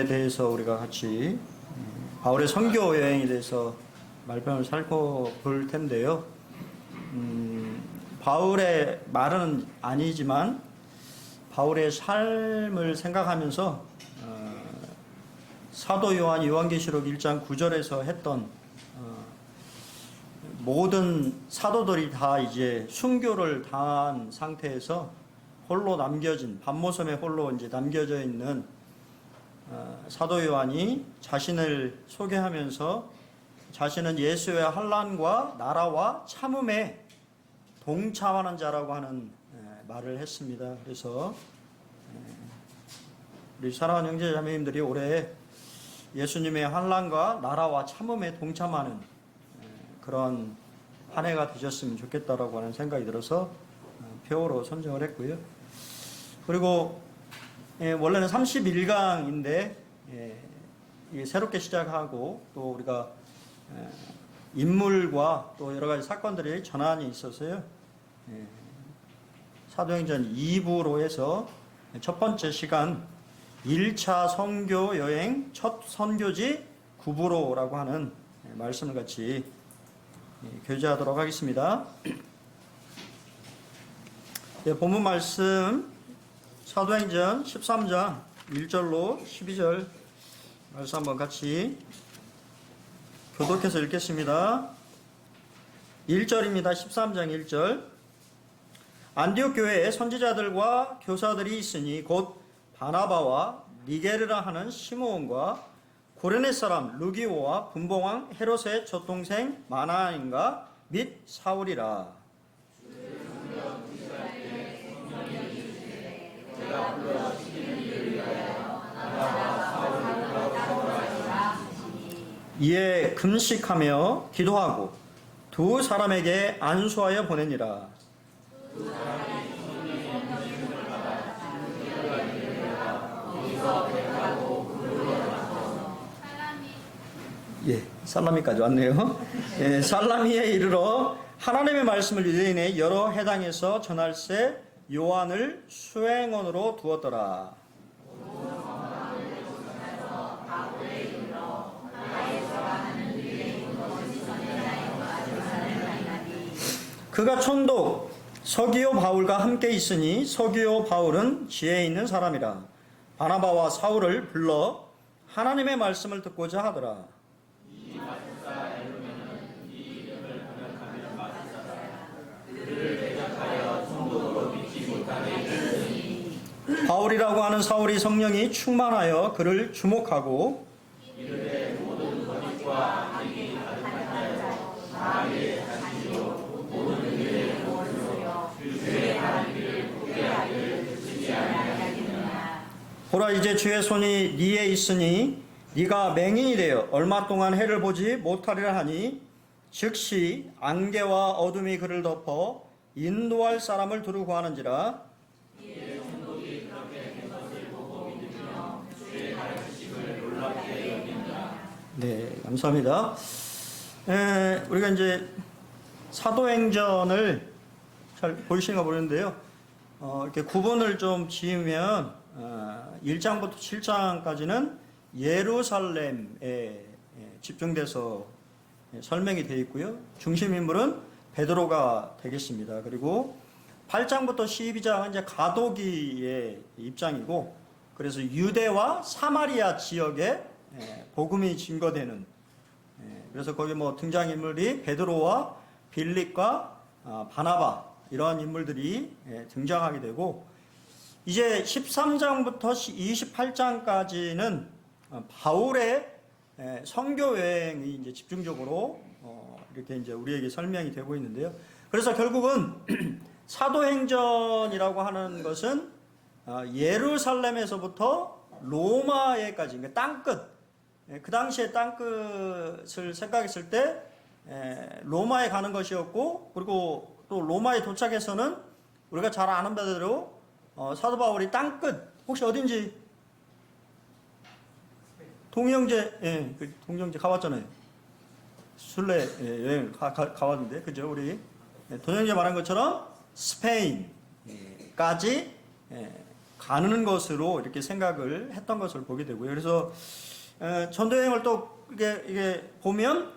부분에 대해서 우리가 같이 바울의 선교 여행에 대해서 말씀을 살펴볼 텐데요. 바울의 말은 아니지만 바울의 삶을 생각하면서 사도 요한 요한계시록 1장 9절에서 했던 모든 사도들이 다 이제 순교를 당한 상태에서 홀로 남겨진, 밤모섬에 홀로 이제 남겨져 있는 사도 요한이 자신을 소개하면서 자신은 예수의 환난과 나라와 참음에 동참하는 자라고 하는 말을 했습니다. 그래서 우리 사랑하는 형제 자매님들이 올해 예수님의 환난과 나라와 참음에 동참하는 그런 한 해가 되셨으면 좋겠다라고 하는 생각이 들어서 표어로 선정을 했고요. 그리고 원래는 31강인데 새롭게 시작하고 또 우리가 인물과 또 여러 가지 사건들이 전환이 있어서요. 사도행전 2부로 해서 첫 번째 시간 1차 선교 여행 첫 선교지 구부로라고 하는 말씀을 같이 교제하도록 하겠습니다. 본문 말씀 사도행전 13장 1절로 12절 말씀 한번 같이 교독해서 읽겠습니다. 1절입니다. 13장 1절. 안디옥 교회에 선지자들과 교사들이 있으니 곧 바나바와 니게르라 하는 시므온과 고레네 사람 루기오와 분봉왕 헤롯의 젖동생 마나인과 및 사울이라. 이에 금식하며 기도하고 두 사람에게 안수하여 보내니라. 살라미까지 왔네요. 살라미에 이르러 하나님의 말씀을 유대인의 여러 해당에서 전할세 요한을 수행원으로 두었더라. 그가 촌독 서기오 바울과 함께 있으니 서기오 바울은 지혜 있는 사람이라. 바나바와 사울을 불러 하나님의 말씀을 듣고자 하더라. 바울이라고 하는 사울이 성령이 충만하여 그를 주목하고 보라 이제 주의 손이 네에 있으니 네가 맹인이 되어 얼마 동안 해를 보지 못하리라 하니 즉시 안개와 어둠이 그를 덮어 인도할 사람을 두루 구하는지라. 네, 감사합니다. 우리가 이제 사도행전을 잘 보이시는가 모르는데요. 이렇게 구분을 좀 지으면 1장부터 7장까지는 예루살렘에 집중돼서 설명이 되어 있고요. 중심 인물은 베드로가 되겠습니다. 그리고 8장부터 12장은 이제 가도기의 입장이고, 그래서 유대와 사마리아 지역에 복음이 증거되는, 그래서 거기 뭐 등장인물이 베드로와 빌립과 바나바 이러한 인물들이 등장하게 되고, 이제 13장부터 28장까지는 바울의 선교 여행이 이제 집중적으로 이렇게 이제 우리에게 설명이 되고 있는데요. 그래서 결국은 사도행전이라고 하는 것은 예루살렘에서부터 로마에까지, 그러니까 땅끝, 그 당시에 땅끝을 생각했을 때 로마에 가는 것이었고, 그리고 또 로마에 도착해서는 우리가 잘 아는 바대로 사도 바울이 땅끝, 혹시 어딘지 동영제, 동영제 가봤잖아요. 순례 여행 가봤는데, 그죠? 우리 동영제 말한 것처럼 스페인까지 가는 것으로 이렇게 생각을 했던 것을 보게 되고요. 그래서 전도 여행을 또 이게 보면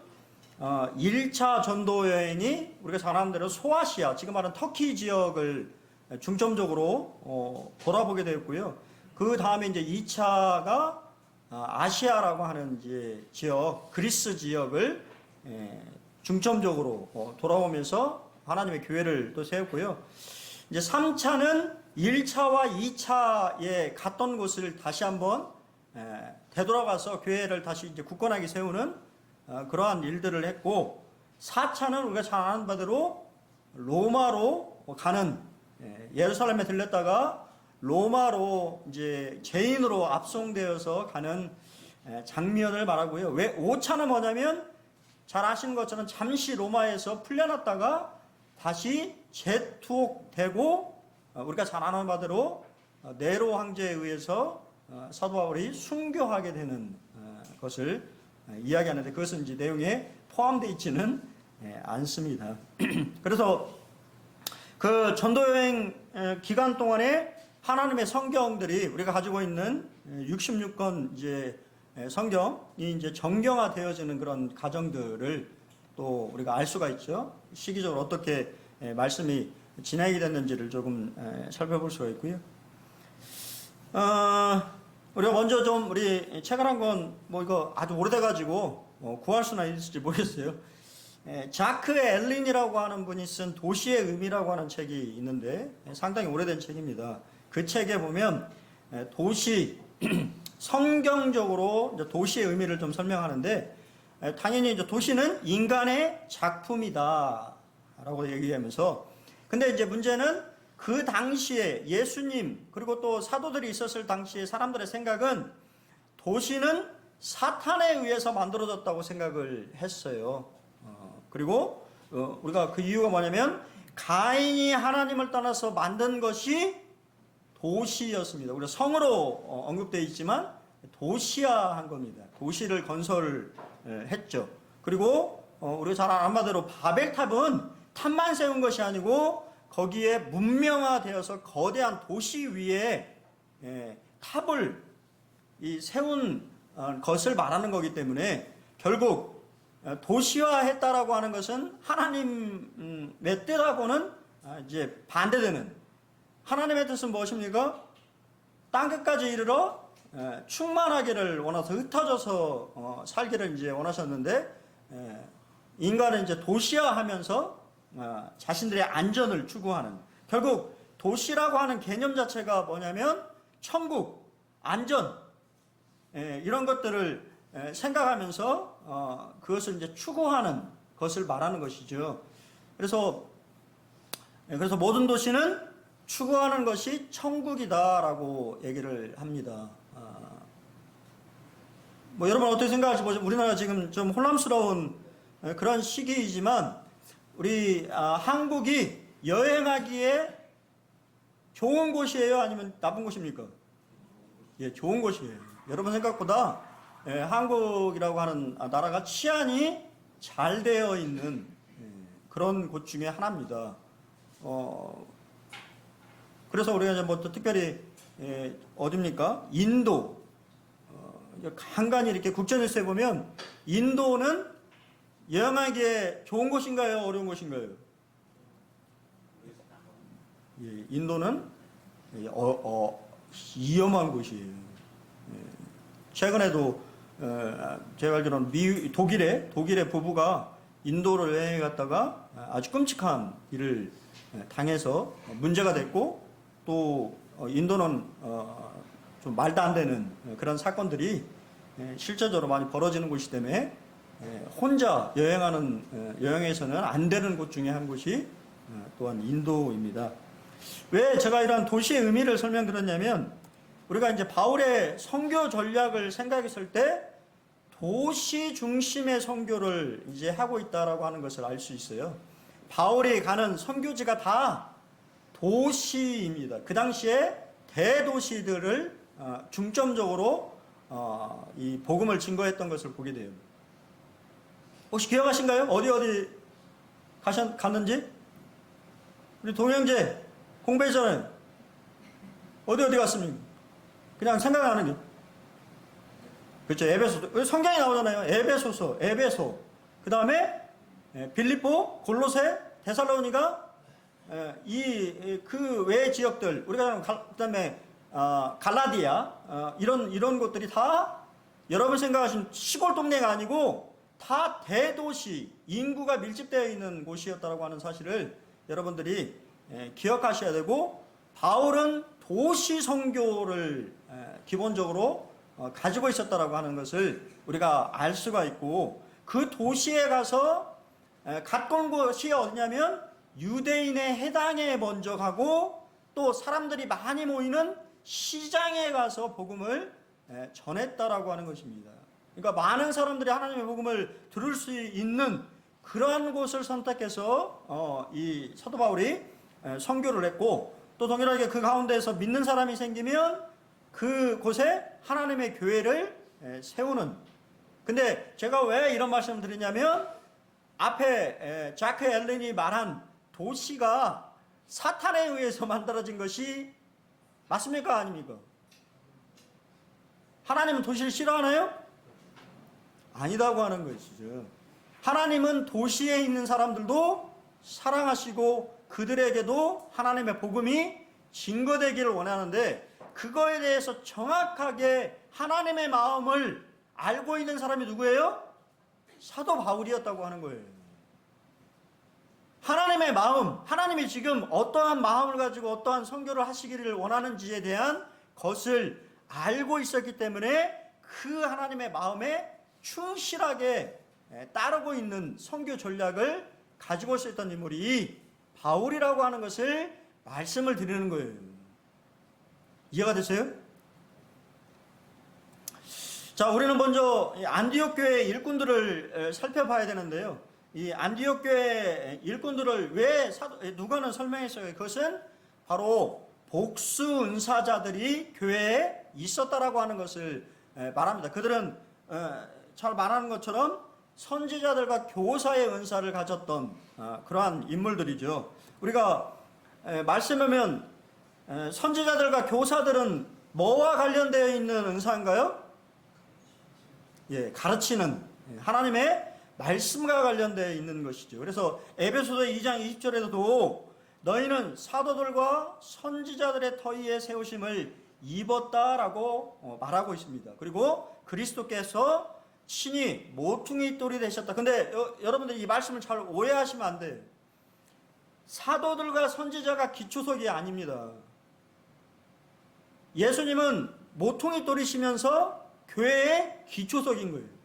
1차 전도 여행이 우리가 잘 아는 대로 소아시아, 지금 말하는 터키 지역을 중점적으로 돌아보게 되었고요. 그 다음에 이제 2차가 아시아라고 하는 이제 지역, 그리스 지역을 중점적으로 돌아오면서 하나님의 교회를 또 세웠고요. 이제 3차는 1차와 2차에 갔던 곳을 다시 한번 되돌아가서 교회를 다시 이제 굳건하게 세우는 그러한 일들을 했고, 4차는 우리가 잘 아는 바대로 로마로 가는, 예루살렘에 들렸다가 로마로 이제 죄인으로 압송되어서 가는 장면을 말하고요. 왜 5차는 뭐냐면 잘 아시는 것처럼 잠시 로마에서 풀려났다가 다시 재투옥되고, 우리가 잘 아는 바대로 네로 황제에 의해서 사도 바울이 순교하게 되는 것을 이야기하는데, 그것은 이제 내용에 포함되어 있지는 않습니다. 그래서 그 전도여행 기간 동안에 하나님의 성경들이, 우리가 가지고 있는 66권 이제 성경이 이제 정경화되어지는 그런 과정들을 또 우리가 알 수가 있죠. 시기적으로 어떻게 말씀이 진행이 됐는지를 조금 살펴볼 수가 있고요. 우리가 먼저 좀 우리 책을 한 권 뭐 이거 아주 오래돼가지고 구할 수나 있을지 모르겠어요. 자크 엘린이라고 하는 분이 쓴 도시의 의미라고 하는 책이 있는데 상당히 오래된 책입니다. 그 책에 보면 도시, 성경적으로 이제 도시의 의미를 좀 설명하는데, 당연히 이제 도시는 인간의 작품이다라고 얘기하면서, 근데 이제 문제는 그 당시에 예수님 그리고 또 사도들이 있었을 당시에 사람들의 생각은 도시는 사탄에 의해서 만들어졌다고 생각을 했어요. 그리고 우리가 그 이유가 뭐냐면 가인이 하나님을 떠나서 만든 것이 도시였습니다. 우리가 성으로 언급되어 있지만 도시화한 겁니다. 도시를 건설했죠. 그리고 우리가 잘 아는 바대로 바벨탑은 탑만 세운 것이 아니고 거기에 문명화되어서 거대한 도시 위에 탑을 세운 것을 말하는 거기 때문에, 결국 도시화했다라고 하는 것은 하나님의 뜻하고는 이제 반대되는, 하나님의 뜻은 무엇입니까? 땅끝까지 이르러 충만하기를 원해서 흩어져서 살기를 이제 원하셨는데, 인간은 이제 도시화하면서 자신들의 안전을 추구하는, 결국 도시라고 하는 개념 자체가 뭐냐면 천국, 안전, 이런 것들을 생각하면서 그것을 이제 추구하는 것을 말하는 것이죠. 그래서 모든 도시는 추구하는 것이 천국이다라고 얘기를 합니다. 뭐 여러분 어떻게 생각하실지 모르겠지만 우리나라 지금 좀 혼란스러운 그런 시기이지만, 우리 한국이 여행하기에 좋은 곳이에요? 아니면 나쁜 곳입니까? 예, 좋은 곳이에요. 여러분 생각보다 한국이라고 하는 나라가 치안이 잘 되어 있는 그런 곳 중에 하나입니다. 그래서 우리가 이제 뭐 또 특별히 어딥니까? 인도. 간간히 이렇게 국제뉴스에 보면 인도는 여행하기에 좋은 곳인가요? 어려운 곳인가요? 예, 인도는 위험한 곳이에요. 최근에도 제가 알기로는 독일의 부부가 인도를 여행해 갔다가 아주 끔찍한 일을 당해서 문제가 됐고, 또 인도는 좀 말도 안 되는 그런 사건들이 실제적으로 많이 벌어지는 곳이기 때문에 혼자 여행에서는 안 되는 곳 중에 한 곳이 또한 인도입니다. 왜 제가 이런 도시의 의미를 설명드렸냐면, 우리가 이제 바울의 선교 전략을 생각했을 때 도시 중심의 선교를 이제 하고 있다라고 하는 것을 알 수 있어요. 바울이 가는 선교지가 다 도시입니다. 그 당시에 대도시들을 중점적으로 이 복음을 증거했던 것을 보게 돼요. 혹시 기억하신가요? 어디 갔는지? 우리 동영재 공부했잖아요. 어디 갔습니까? 그냥 생각나는 게. 그렇죠. 에베소. 성경에 나오잖아요. 에베소. 그 다음에 빌립보, 골로새, 데살로니가, 그 외 지역들, 우리가 그 다음에 갈라디아, 이런 곳들이 다 여러분 생각하신 시골 동네가 아니고 다 대도시, 인구가 밀집되어 있는 곳이었다고 하는 사실을 여러분들이 기억하셔야 되고, 바울은 도시 선교를 기본적으로 가지고 있었다라고 하는 것을 우리가 알 수가 있고, 그 도시에 가서 갔던 곳이 어디냐면 유대인의 해당에 먼저 가고, 또 사람들이 많이 모이는 시장에 가서 복음을 전했다라고 하는 것입니다. 그러니까 많은 사람들이 하나님의 복음을 들을 수 있는 그러한 곳을 선택해서 이 사도 바울이 선교를 했고, 또 동일하게 그 가운데에서 믿는 사람이 생기면 그 곳에 하나님의 교회를 세우는. 근데 제가 왜 이런 말씀을 드리냐면, 앞에 자크 앨런이 말한 도시가 사탄에 의해서 만들어진 것이 맞습니까? 아닙니까? 하나님은 도시를 싫어하나요? 아니다고 하는 것이죠. 하나님은 도시에 있는 사람들도 사랑하시고 그들에게도 하나님의 복음이 증거되기를 원하는데, 그거에 대해서 정확하게 하나님의 마음을 알고 있는 사람이 누구예요? 사도 바울이었다고 하는 거예요. 하나님의 마음, 하나님이 지금 어떠한 마음을 가지고 어떠한 선교를 하시기를 원하는지에 대한 것을 알고 있었기 때문에 그 하나님의 마음에 충실하게 따르고 있는 선교 전략을 가지고 있었던 인물이 바울이라고 하는 것을 말씀을 드리는 거예요. 이해가 되세요? 자, 우리는 먼저 안디옥 교회 일꾼들을 살펴봐야 되는데요. 이 안디옥 교회 일꾼들을 왜 누가는 설명했어요. 그것은 바로 복수 은사자들이 교회에 있었다라고 하는 것을 말합니다. 그들은 잘 말하는 것처럼 선지자들과 교사의 은사를 가졌던 그러한 인물들이죠. 우리가 말씀하면 선지자들과 교사들은 뭐와 관련되어 있는 은사인가요? 가르치는 하나님의 말씀과 관련되어 있는 것이죠. 그래서 에베소서 2장 20절에도 너희는 사도들과 선지자들의 터위에 세우심을 입었다라고 말하고 있습니다. 그리고 그리스도께서 친히 모퉁이 돌이 되셨다. 근데 여러분들이 이 말씀을 잘 오해하시면 안 돼요. 사도들과 선지자가 기초석이 아닙니다. 예수님은 모퉁이 돌이시면서 교회의 기초석인 거예요.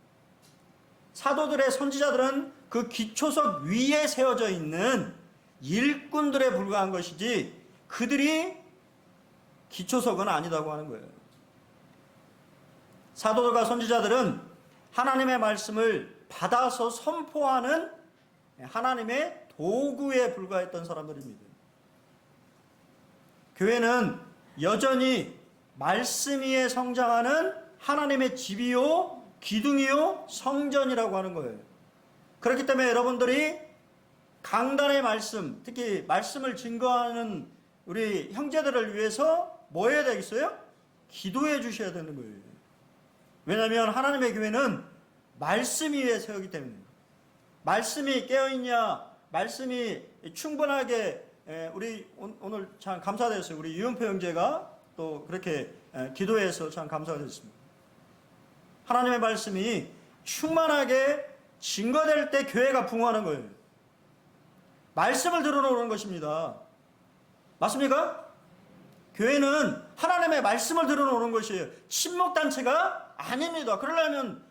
사도들의 선지자들은 그 기초석 위에 세워져 있는 일꾼들에 불과한 것이지 그들이 기초석은 아니다고 하는 거예요. 사도들과 선지자들은 하나님의 말씀을 받아서 선포하는 하나님의 도구에 불과했던 사람들입니다. 교회는 여전히 말씀 위에 성장하는 하나님의 집이요, 기둥이요, 성전이라고 하는 거예요. 그렇기 때문에 여러분들이 강단의 말씀, 특히 말씀을 증거하는 우리 형제들을 위해서 뭐 해야 되겠어요? 기도해 주셔야 되는 거예요. 왜냐하면 하나님의 교회는 말씀 위에 세우기 때문에. 말씀이 깨어있냐, 말씀이 충분하게, 우리 오늘 참 감사드렸어요. 우리 유은표 형제가 또 그렇게 기도해서 참 감사가 됐습니다. 하나님의 말씀이 충만하게 증거될 때 교회가 부흥하는 거예요. 말씀을 들어놓는 것입니다. 맞습니까? 교회는 하나님의 말씀을 들어놓는 것이에요. 친목단체가 아닙니다. 그러려면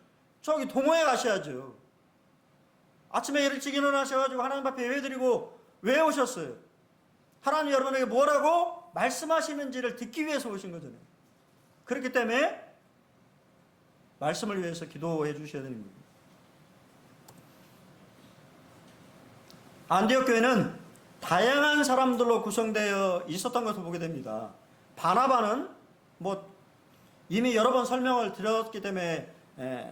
저기 동호회 가셔야죠. 아침에 일찍 일어나셔가지고 하나님 앞에 예배드리고 왜 오셨어요? 하나님 여러분에게 뭐라고 말씀하시는지를 듣기 위해서 오신 거잖아요. 그렇기 때문에 말씀을 위해서 기도해 주셔야 되는 겁니다. 안디옥 교회는 다양한 사람들로 구성되어 있었던 것을 보게 됩니다. 바나바는 뭐 이미 여러 번 설명을 드렸기 때문에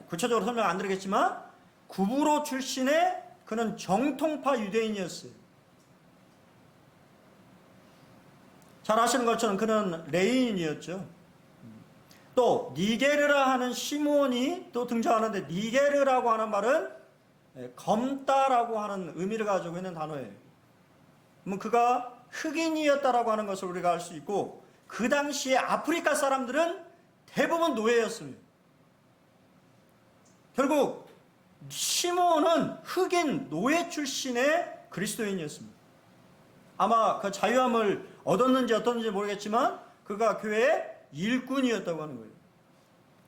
구체적으로 설명 안 드리겠지만 구브로 출신의 그는 정통파 유대인이었어요. 잘 아시는 것처럼 그는 레인이었죠. 또 니게르라 하는 시몬이 또 등장하는데, 니게르라고 하는 말은 검다라고 하는 의미를 가지고 있는 단어예요. 그가 흑인이었다라고 하는 것을 우리가 알 수 있고, 그 당시에 아프리카 사람들은 대부분 노예였습니다. 결국 시몬은 흑인 노예 출신의 그리스도인이었습니다. 아마 그 자유함을 얻었는지 어떻는지 모르겠지만 그가 교회의 일꾼이었다고 하는 거예요.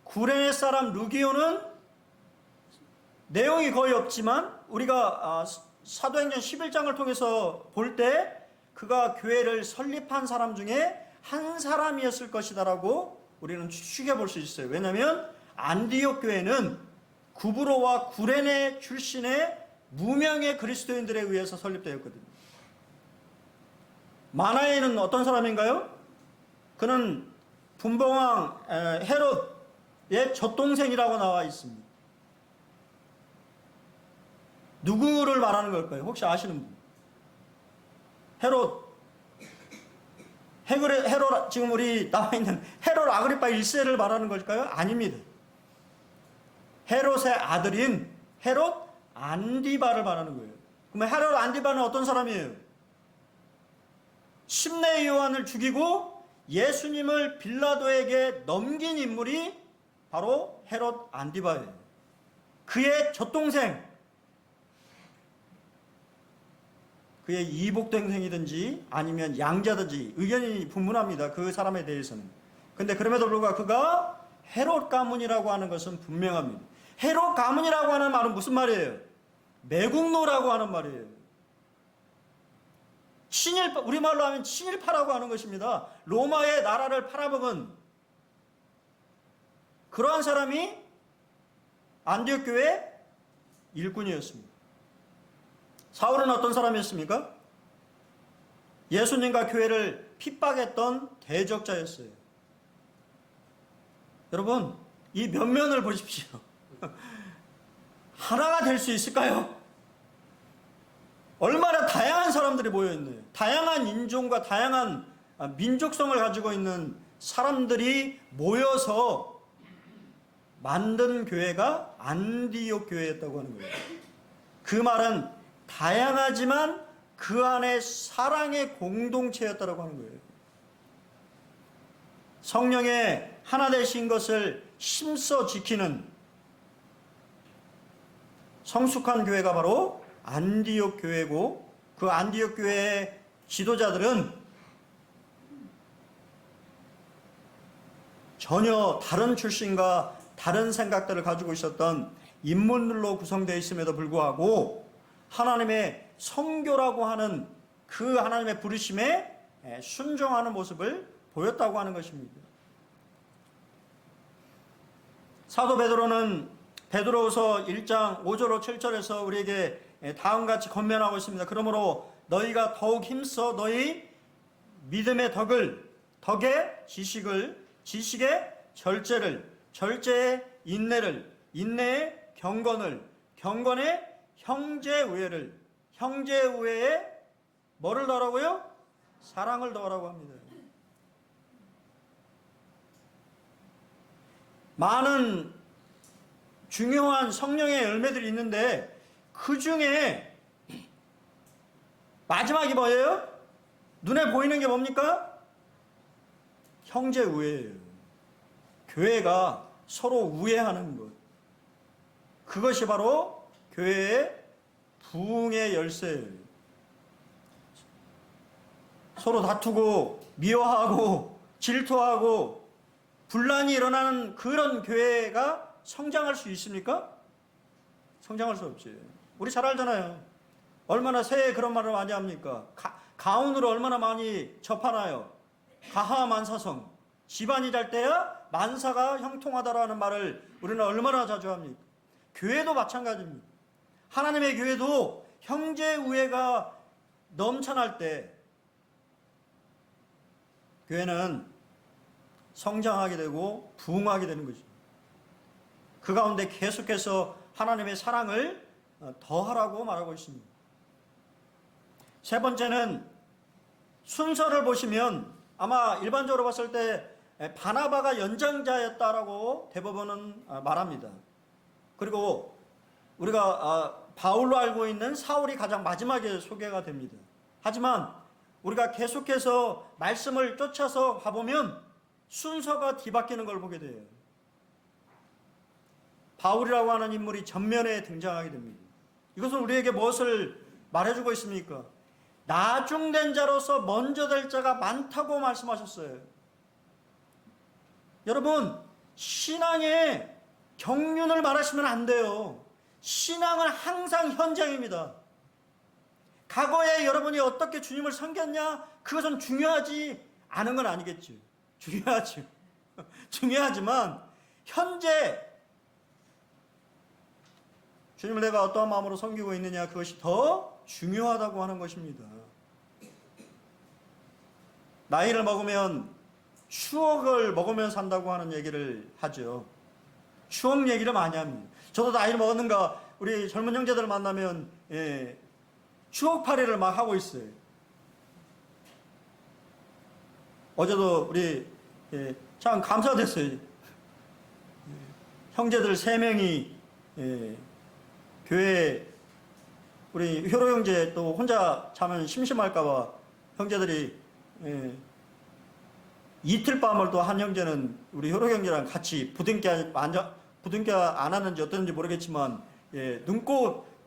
구레네 사람 루기오는 내용이 거의 없지만 우리가 사도행전 11장을 통해서 볼 때 그가 교회를 설립한 사람 중에 한 사람이었을 것이다라고 우리는 추측해 볼 수 있어요. 왜냐하면 안디옥 교회는 구브로와 구레네 출신의 무명의 그리스도인들에 의해서 설립되었거든요. 마나에는 어떤 사람인가요? 그는 분봉왕 헤롯의 젖동생이라고 나와 있습니다. 누구를 말하는 걸까요? 혹시 아시는 분? 헤롯, 지금 우리 나와 있는 헤롯 아그리파 1세를 말하는 걸까요? 아닙니다. 헤롯의 아들인 헤롯 안디바를 말하는 거예요. 그러면 헤롯 안디바는 어떤 사람이에요? 심내 요한을 죽이고 예수님을 빌라도에게 넘긴 인물이 바로 헤롯 안디바예요. 그의 젖동생, 그의 이복동생이든지 아니면 양자든지 의견이 분분합니다. 그 사람에 대해서는. 근데 그럼에도 불구하고 그가 헤롯 가문이라고 하는 것은 분명합니다. 헤롯 가문이라고 하는 말은 무슨 말이에요? 매국노라고 하는 말이에요. 우리말로 하면 친일파라고 하는 것입니다. 로마의 나라를 팔아먹은 그러한 사람이 안디옥 교회 일꾼이었습니다. 사울은 어떤 사람이었습니까? 예수님과 교회를 핍박했던 대적자였어요. 여러분, 이 면면을 보십시오. 하나가 될 수 있을까요? 얼마나 다양한 사람들이 모여있네요. 다양한 인종과 다양한 민족성을 가지고 있는 사람들이 모여서 만든 교회가 안디옥 교회였다고 하는 거예요. 그 말은 다양하지만 그 안에 사랑의 공동체였다고 하는 거예요. 성령의 하나 되신 것을 힘써 지키는 성숙한 교회가 바로 안디옥 교회고, 그 안디옥 교회의 지도자들은 전혀 다른 출신과 다른 생각들을 가지고 있었던 인물들로 구성되어 있음에도 불구하고 하나님의 성교라고 하는 그 하나님의 부르심에 순종하는 모습을 보였다고 하는 것입니다. 사도 베드로는 베드로후서 1장 5절로 7절에서 우리에게 다음같이 권면하고 있습니다. 그러므로 너희가 더욱 힘써 너희 믿음의 덕의 지식을, 지식의 절제를, 절제의 인내를, 인내의 경건을, 경건의 형제우애를, 형제우애에 뭐를 더하라고요? 사랑을 더하라고 합니다. 많은 중요한 성령의 열매들이 있는데 그 중에 마지막이 뭐예요? 눈에 보이는 게 뭡니까? 형제우애예요. 교회가 서로 우애하는 것. 그것이 바로 교회의 부흥의 열쇠예요. 서로 다투고 미워하고 질투하고 분란이 일어나는 그런 교회가 성장할 수 있습니까? 성장할 수 없지. 우리 잘 알잖아요. 얼마나 새해 그런 말을 많이 합니까? 가훈으로 얼마나 많이 접하나요? 가하만사성. 집안이 잘 때야 만사가 형통하다라는 말을 우리는 얼마나 자주 합니까? 교회도 마찬가지입니다. 하나님의 교회도 형제 우애가 넘쳐날 때 교회는 성장하게 되고 부흥하게 되는 것입니다. 그 가운데 계속해서 하나님의 사랑을 더하라고 말하고 있습니다. 세 번째는 순서를 보시면 아마 일반적으로 봤을 때 바나바가 연장자였다라고 대법원은 말합니다. 그리고 우리가 바울로 알고 있는 사울이 가장 마지막에 소개가 됩니다. 하지만 우리가 계속해서 말씀을 쫓아서 가보면 순서가 뒤바뀌는 걸 보게 돼요. 바울이라고 하는 인물이 전면에 등장하게 됩니다. 이것은 우리에게 무엇을 말해주고 있습니까? 나중된 자로서 먼저 될 자가 많다고 말씀하셨어요. 여러분, 신앙의 경륜을 말하시면 안 돼요. 신앙은 항상 현장입니다. 과거에 여러분이 어떻게 주님을 섬겼냐? 그것은 중요하지 않은 건 아니겠죠. 중요하죠. 중요하지만 현재 주님을 내가 어떠한 마음으로 섬기고 있느냐, 그것이 더 중요하다고 하는 것입니다. 나이를 먹으면 추억을 먹으면서 산다고 하는 얘기를 하죠. 추억 얘기를 많이 합니다. 저도 나이를 먹었는가 우리 젊은 형제들 만나면 추억팔이를 막 하고 있어요. 어제도 우리 참 감사됐어요. 형제들 3명이 교회 우리 효로 형제 또 혼자 자면 심심할까봐 형제들이 이틀 밤을 또 한 형제는 우리 효로 형제랑 같이 부둥켜 안 하는지 어떤지 모르겠지만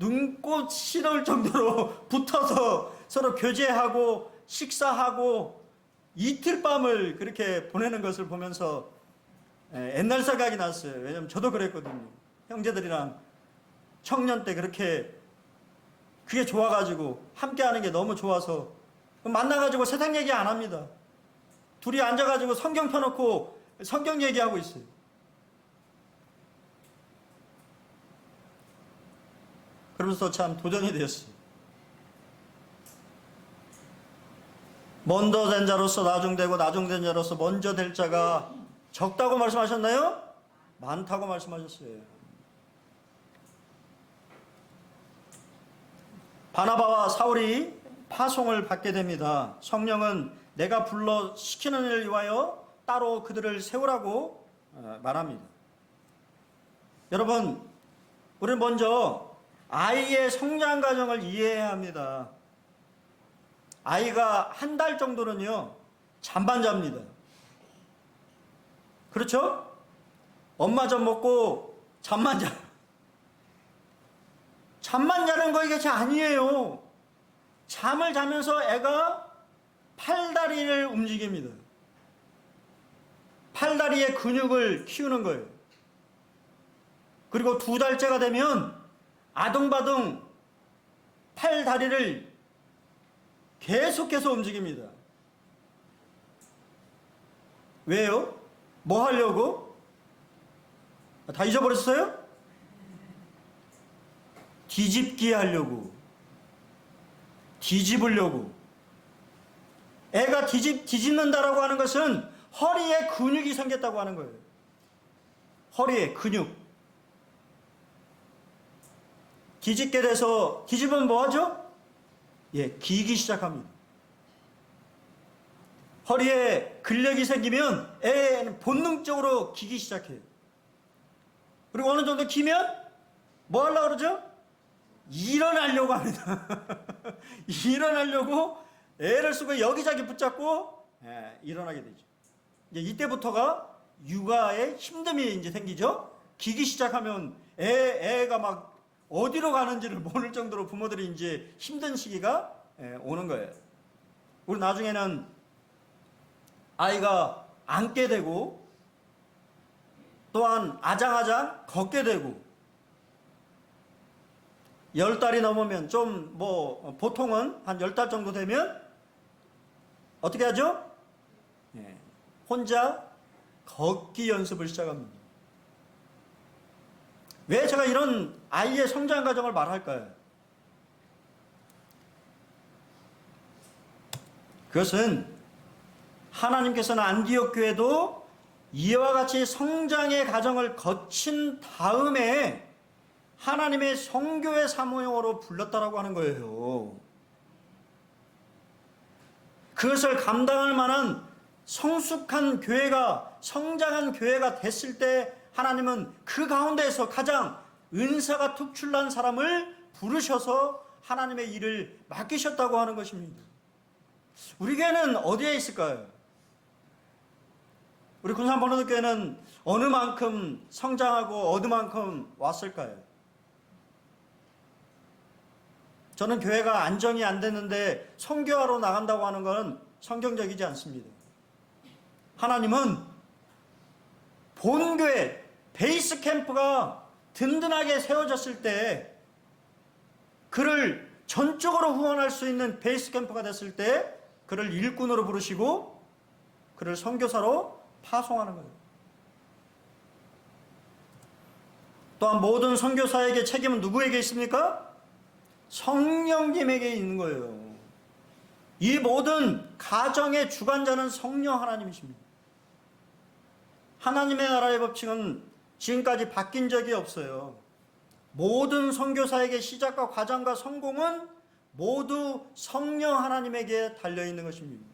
눈꽃 시려울 정도로 붙어서 서로 교제하고 식사하고 이틀 밤을 그렇게 보내는 것을 보면서 옛날 생각이 났어요. 왜냐면 저도 그랬거든요. 형제들이랑 청년 때 그렇게 그게 좋아가지고 함께하는 게 너무 좋아서 만나가지고 세상 얘기 안 합니다. 둘이 앉아가지고 성경 펴놓고 성경 얘기하고 있어요. 그러면서 참 도전이 되었어요. 먼저 된 자로서 나중되고 나중된 자로서 먼저 될 자가 적다고 말씀하셨나요? 많다고 말씀하셨어요. 바나바와 사울이 파송을 받게 됩니다. 성령은 내가 불러 시키는 일을 위하여 따로 그들을 세우라고 말합니다. 여러분, 우리는 먼저 아이의 성장 과정을 이해해야 합니다. 아이가 1달 정도는요, 잠만 잡니다. 그렇죠? 엄마 젖 먹고 잠만 자. 잠만 자는 거 이게 아니에요. 잠을 자면서 애가 팔다리를 움직입니다. 팔다리의 근육을 키우는 거예요. 그리고 2달째가 되면 아둥바둥 팔다리를 계속해서 움직입니다. 왜요? 뭐 하려고? 다 잊어버렸어요? 뒤집기 하려고. 뒤집으려고. 애가 뒤집는다라고 하는 것은 허리에 근육이 생겼다고 하는 거예요. 허리에 근육. 뒤집게 돼서, 뒤집으면 뭐 하죠? 기기 시작합니다. 허리에 근력이 생기면 애는 본능적으로 기기 시작해요. 그리고 어느 정도 기면 뭐 하려고 그러죠? 일어나려고 합니다. 일어나려고 애를 쓰고 여기저기 붙잡고 일어나게 되죠. 이제 이때부터가 육아에 힘듦이 이제 생기죠. 기기 시작하면 애가 막 어디로 가는지를 모를 정도로 부모들이 이제 힘든 시기가 오는 거예요. 우리 나중에는 아이가 앉게 되고 또한 아장아장 걷게 되고 10달이 넘으면 좀 보통은 한 10달 정도 되면 어떻게 하죠? 혼자 걷기 연습을 시작합니다. 왜 제가 이런 아이의 성장 과정을 말할까요? 그것은 하나님께서는 안디옥 교회도 이와 같이 성장의 과정을 거친 다음에 하나님의 성교의 사모형으로 불렀다라고 하는 거예요. 그것을 감당할 만한 성숙한 교회가, 성장한 교회가 됐을 때 하나님은 그 가운데에서 가장 은사가 특출난 사람을 부르셔서 하나님의 일을 맡기셨다고 하는 것입니다. 우리 교회는 어디에 있을까요? 우리 군산 번호교회는 어느 만큼 성장하고 어느 만큼 왔을까요? 저는 교회가 안정이 안 됐는데 선교하러 나간다고 하는 것은 성경적이지 않습니다. 하나님은 본교회, 베이스 캠프가 든든하게 세워졌을 때 그를 전적으로 후원할 수 있는 베이스 캠프가 됐을 때 그를 일꾼으로 부르시고 그를 선교사로 파송하는 거예요. 또한 모든 선교사에게 책임은 누구에게 있습니까? 성령님에게 있는 거예요. 이 모든 가정의 주관자는 성령 하나님이십니다. 하나님의 나라의 법칙은 지금까지 바뀐 적이 없어요. 모든 선교사에게 시작과 과정과 성공은 모두 성령 하나님에게 달려있는 것입니다.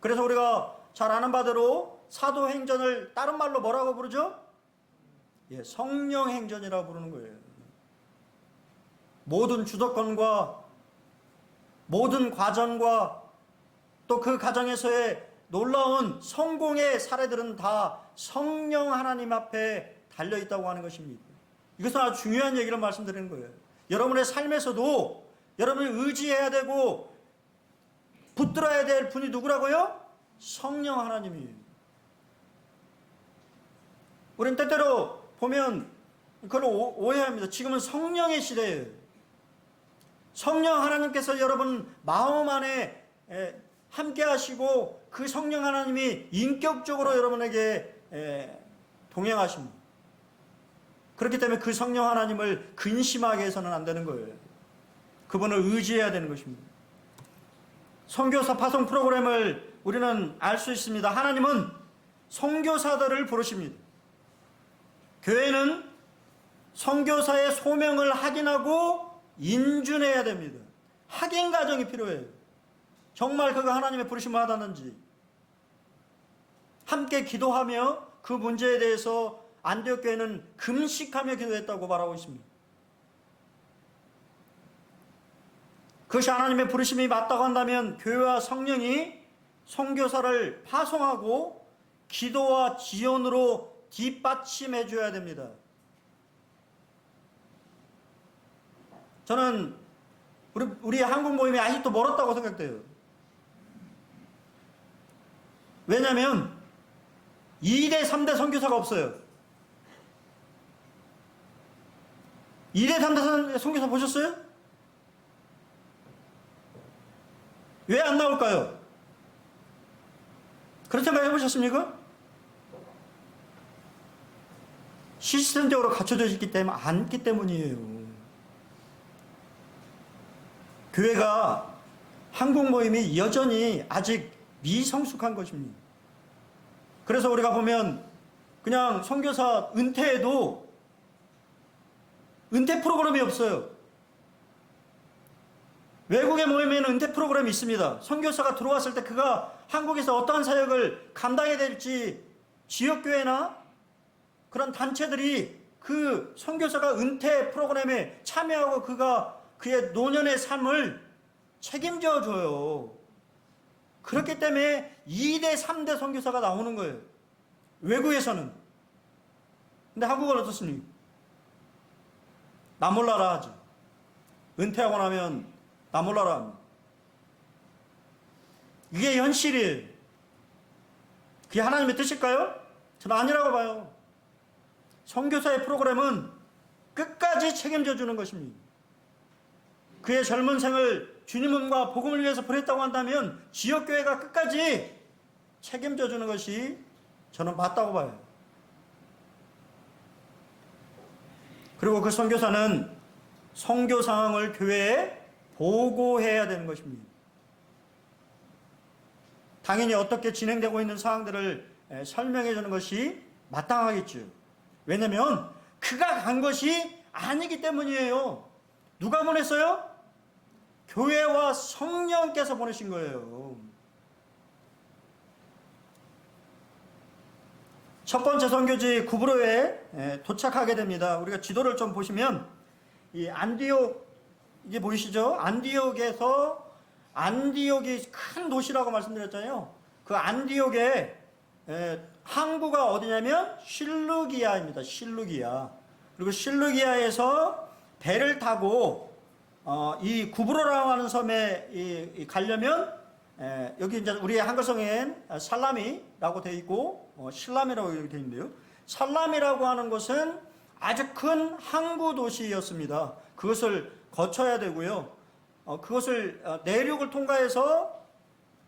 그래서 우리가 잘 아는 바대로 사도행전을 다른 말로 뭐라고 부르죠? 성령행전이라고 부르는 거예요. 모든 주도권과 모든 과정과 또 그 과정에서의 놀라운 성공의 사례들은 다 성령 하나님 앞에 달려있다고 하는 것입니다. 이것은 아주 중요한 얘기를 말씀드리는 거예요. 여러분의 삶에서도 여러분이 의지해야 되고 붙들어야 될 분이 누구라고요? 성령 하나님이에요. 우리는 때때로 보면 그걸 오해합니다. 지금은 성령의 시대예요. 성령 하나님께서 여러분 마음 안에 함께 하시고 그 성령 하나님이 인격적으로 여러분에게 동행하십니다. 그렇기 때문에 그 성령 하나님을 근심하게 해서는 안 되는 거예요. 그분을 의지해야 되는 것입니다. 선교사 파송 프로그램을 우리는 알 수 있습니다. 하나님은 선교사들을 부르십니다. 교회는 선교사의 소명을 확인하고 인준해야 됩니다. 확인 과정이 필요해요. 정말 그가 하나님의 부르심을 받았는지. 함께 기도하며 그 문제에 대해서 안디옥 교회는 금식하며 기도했다고 말하고 있습니다. 그것이 하나님의 부르심이 맞다고 한다면 교회와 성령이 선교사를 파송하고 기도와 지원으로 뒷받침해 줘야 됩니다. 저는 우리 한국 모임이 아직도 멀었다고 생각돼요. 왜냐하면 2대 3대 선교사가 없어요. 2대 3대 선교사 보셨어요? 왜 안 나올까요? 그런 생각 해보셨습니까? 시스템적으로 갖춰져 있기 때문에 않기 때문이에요. 교회가 한국 모임이 여전히 아직 미성숙한 것입니다. 그래서 우리가 보면 그냥 선교사 은퇴해도 은퇴 프로그램이 없어요. 외국의 모임에는 은퇴 프로그램이 있습니다. 선교사가 들어왔을 때 그가 한국에서 어떠한 사역을 감당해야 될지 지역교회나 그런 단체들이 그 선교사가 은퇴 프로그램에 참여하고 그의 노년의 삶을 책임져 줘요. 그렇기 때문에 2대 3대 선교사가 나오는 거예요. 외국에서는. 근데 한국은 어떻습니까? 나 몰라라 하지. 은퇴하고 나면 나 몰라라 합니다. 이게 현실이에요. 그게 하나님의 뜻일까요? 저는 아니라고 봐요. 선교사의 프로그램은 끝까지 책임져 주는 것입니다. 그의 젊은 생을 주님과 복음을 위해서 보냈다고 한다면 지역교회가 끝까지 책임져 주는 것이 저는 맞다고 봐요. 그리고 그 선교사는 선교 상황을 교회에 보고해야 되는 것입니다. 당연히 어떻게 진행되고 있는 상황들을 설명해 주는 것이 마땅하겠죠. 왜냐하면 그가 간 것이 아니기 때문이에요. 누가 보냈어요? 교회와 성령께서 보내신 거예요. 첫 번째 선교지 구브로에 도착하게 됩니다. 우리가 지도를 좀 보시면 이 안디옥, 이게 보이시죠? 안디옥이 큰 도시라고 말씀드렸잖아요. 그 안디옥에 항구가 어디냐면 실루기아입니다. 실루기아. 그리고 실루기아에서 배를 타고 이 구브로라고 하는 섬에 가려면 여기 이제 우리의 한글성엔 살라미라고 되어 있고 실람이라고 되어 있는데요. 살람이라고 하는 곳은 아주 큰 항구 도시였습니다. 그것을 거쳐야 되고요. 그것을 내륙을 통과해서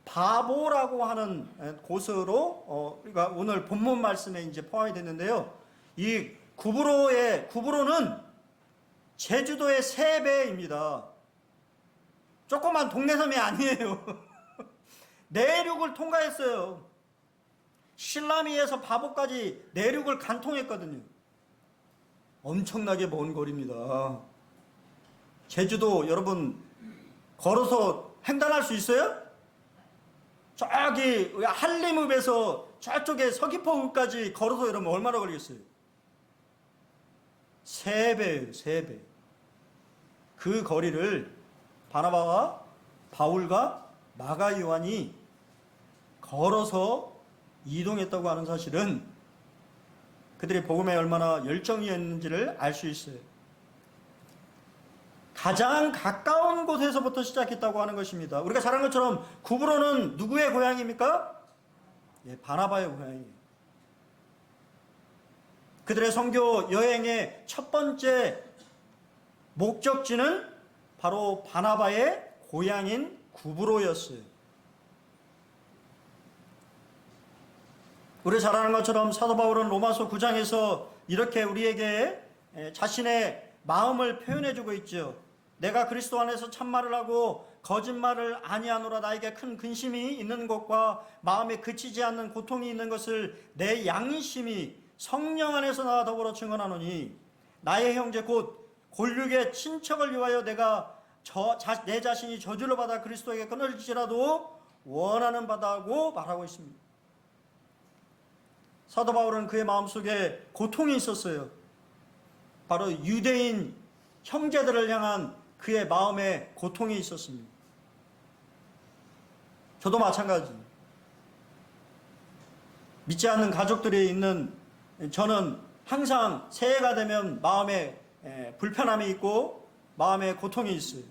바보라고 하는 곳으로 우리가 오늘 본문 말씀에 이제 포함이 됐는데요. 이 구브로는 제주도의 3배입니다. 조그만 동네 섬이 아니에요. 내륙을 통과했어요. 실라미에서 바보까지 내륙을 간통했거든요. 엄청나게 먼 거리입니다. 제주도 여러분 걸어서 횡단할 수 있어요? 저기 한림읍에서 저쪽에 서귀포까지 걸어서 여러분 얼마나 걸리겠어요? 3배예요, 3배. 그 거리를 바나바와 바울과 마가 요한이 걸어서 이동했다고 하는 사실은 그들의 복음에 얼마나 열정이었는지를 알 수 있어요. 가장 가까운 곳에서부터 시작했다고 하는 것입니다. 우리가 잘 아는 것처럼 구브로는 누구의 고향입니까? 바나바의 고향이에요. 그들의 선교 여행의 첫 번째 목적지는 바로 바나바의 고향인 구브로였어요. 우리 잘 아는 것처럼 사도 바울은 로마서 9장에서 이렇게 우리에게 자신의 마음을 표현해주고 있죠. 내가 그리스도 안에서 참말을 하고 거짓말을 아니하노라. 나에게 큰 근심이 있는 것과 마음에 그치지 않는 고통이 있는 것을 내 양심이 성령 안에서 나와 더불어 증언하노니 나의 형제 곧 골육의 친척을 위하여 내가 내 자신이 저주를 받아 그리스도에게 끊어질지라도 원하는 바다고 말하고 있습니다. 사도 바울은 그의 마음속에 고통이 있었어요. 바로 유대인 형제들을 향한 그의 마음에 고통이 있었습니다. 저도 마찬가지입니다. 믿지 않는 가족들이 있는 저는 항상 새해가 되면 마음에 불편함이 있고 마음에 고통이 있어요.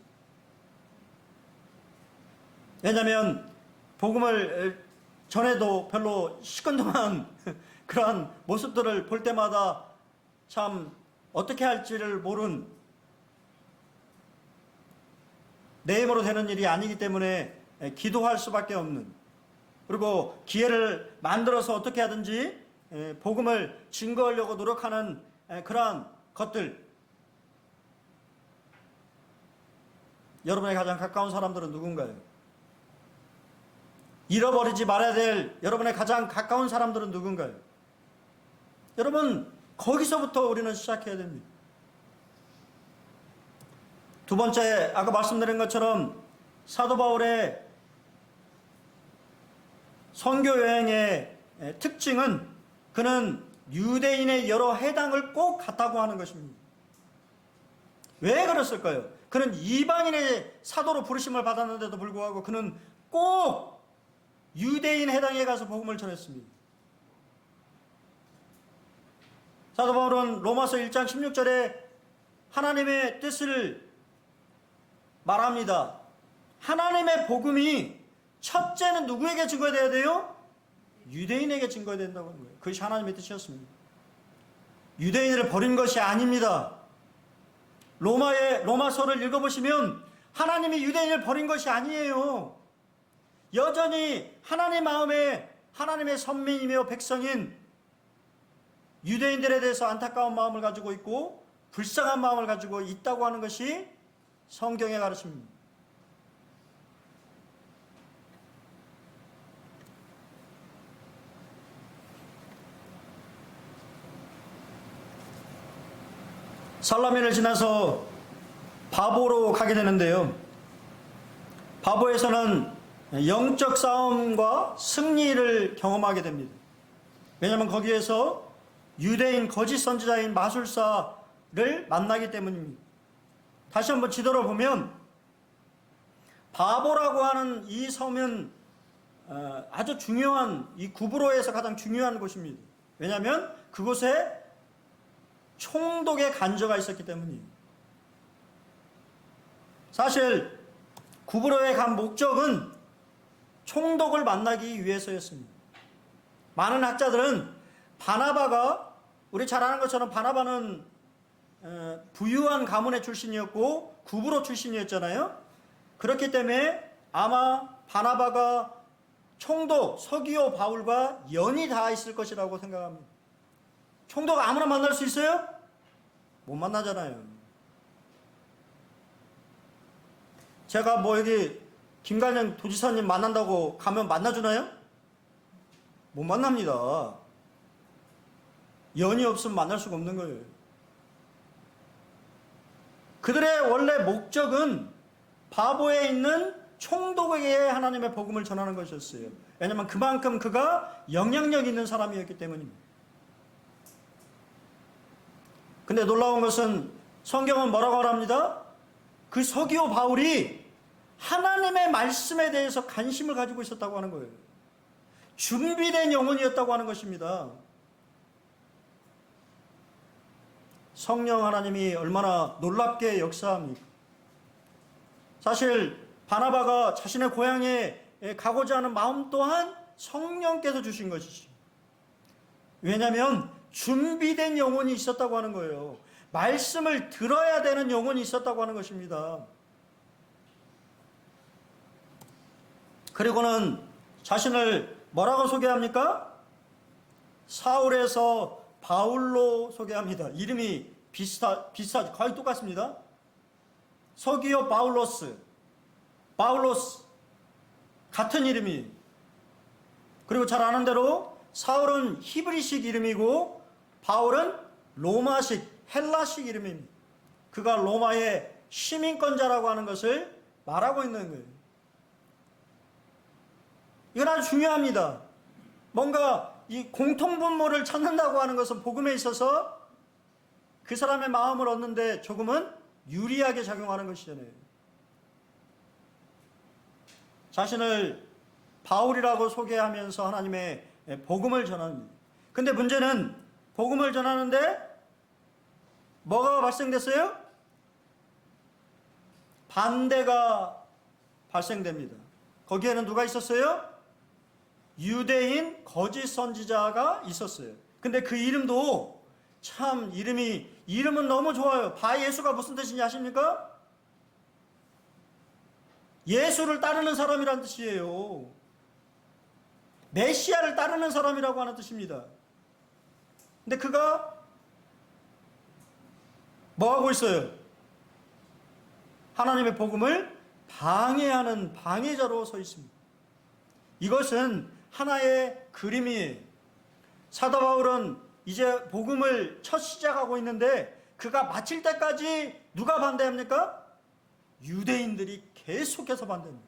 왜냐하면 복음을 전에도 별로 시큰둥한 그러한 모습들을 볼 때마다 참 어떻게 할지를 모른 내 힘으로 되는 일이 아니기 때문에 기도할 수밖에 없는, 그리고 기회를 만들어서 어떻게 하든지 복음을 증거하려고 노력하는 그러한 것들. 여러분의 가장 가까운 사람들은 누군가요? 잃어버리지 말아야 될 여러분의 가장 가까운 사람들은 누군가요? 여러분, 거기서부터 우리는 시작해야 됩니다. 두 번째, 아까 말씀드린 것처럼 사도 바울의 선교 여행의 특징은 그는 유대인의 여러 해당을 꼭 갔다고 하는 것입니다. 왜 그랬을까요? 그는 이방인의 사도로 부르심을 받았는데도 불구하고 그는 꼭 유대인 해당에 가서 복음을 전했습니다. 사도 바울은 로마서 1장 16절에 하나님의 뜻을 말합니다. 하나님의 복음이 첫째는 누구에게 증거돼야 돼요? 유대인에게 증거해야 된다고 하는 거예요. 그것이 하나님의 뜻이었습니다. 유대인을 버린 것이 아닙니다. 로마서를 읽어보시면 하나님이 유대인을 버린 것이 아니에요. 여전히 하나님 마음에 하나님의 선민이며 백성인 유대인들에 대해서 안타까운 마음을 가지고 있고 불쌍한 마음을 가지고 있다고 하는 것이 성경의 가르침입니다. 살라미를 지나서 바보로 가게 되는데요. 바보에서는 영적 싸움과 승리를 경험하게 됩니다. 왜냐하면 거기에서 유대인 거짓 선지자인 마술사를 만나기 때문입니다. 다시 한번 지도를 보면 바보라고 하는 이 섬은 아주 중요한, 이 구브로에서 가장 중요한 곳입니다. 왜냐하면 그곳에 총독의 간저가 있었기 때문이에요. 사실 구브로에 간 목적은 총독을 만나기 위해서였습니다. 많은 학자들은 바나바가, 우리 잘 아는 것처럼 바나바는 부유한 가문의 출신이었고 구브로 출신이었잖아요. 그렇기 때문에 아마 바나바가 총독 서기오 바울과 연이 닿아 있을 것이라고 생각합니다. 총독 아무나 만날 수 있어요? 못 만나잖아요. 제가 뭐 여기 김관영 도지사님 만난다고 가면 만나주나요? 못 만납니다. 연이 없으면 만날 수가 없는 거예요. 그들의 원래 목적은 바보에 있는 총독에게 하나님의 복음을 전하는 것이었어요. 왜냐하면 그만큼 그가 영향력 있는 사람이었기 때문입니다. 근데 놀라운 것은 성경은 뭐라고 말합니다? 그 서기오 바울이 하나님의 말씀에 대해서 관심을 가지고 있었다고 하는 거예요. 준비된 영혼이었다고 하는 것입니다. 성령 하나님이 얼마나 놀랍게 역사합니까? 사실 바나바가 자신의 고향에 가고자 하는 마음 또한 성령께서 주신 것이지. 왜냐하면 준비된 영혼이 있었다고 하는 거예요. 말씀을 들어야 되는 영혼이 있었다고 하는 것입니다. 그리고는 자신을 뭐라고 소개합니까? 사울에서 바울로 소개합니다. 이름이 비슷하죠. 거의 똑같습니다. 서기오 바울로스, 같은 이름이. 그리고 잘 아는 대로 사울은 히브리식 이름이고 바울은 로마식, 헬라식 이름입니다. 그가 로마의 시민권자라고 하는 것을 말하고 있는 거예요. 이건 아주 중요합니다. 뭔가 이 공통분모를 찾는다고 하는 것은 복음에 있어서 그 사람의 마음을 얻는데 조금은 유리하게 작용하는 것이잖아요. 자신을 바울이라고 소개하면서 하나님의 복음을 전합니다. 근데 문제는 복음을 전하는데 뭐가 발생됐어요? 반대가 발생됩니다. 거기에는 누가 있었어요? 유대인 거짓 선지자가 있었어요. 근데 그 이름도 참 이름은 너무 좋아요. 바예수가 무슨 뜻인지 아십니까? 예수를 따르는 사람이란 뜻이에요. 메시아를 따르는 사람이라고 하는 뜻입니다. 근데 그가 뭐 하고 있어요? 하나님의 복음을 방해하는 방해자로 서 있습니다. 이것은 하나의 그림이에요. 사도 바울은 이제 복음을 첫 시작하고 있는데 그가 마칠 때까지 누가 반대합니까? 유대인들이 계속해서 반대합니다.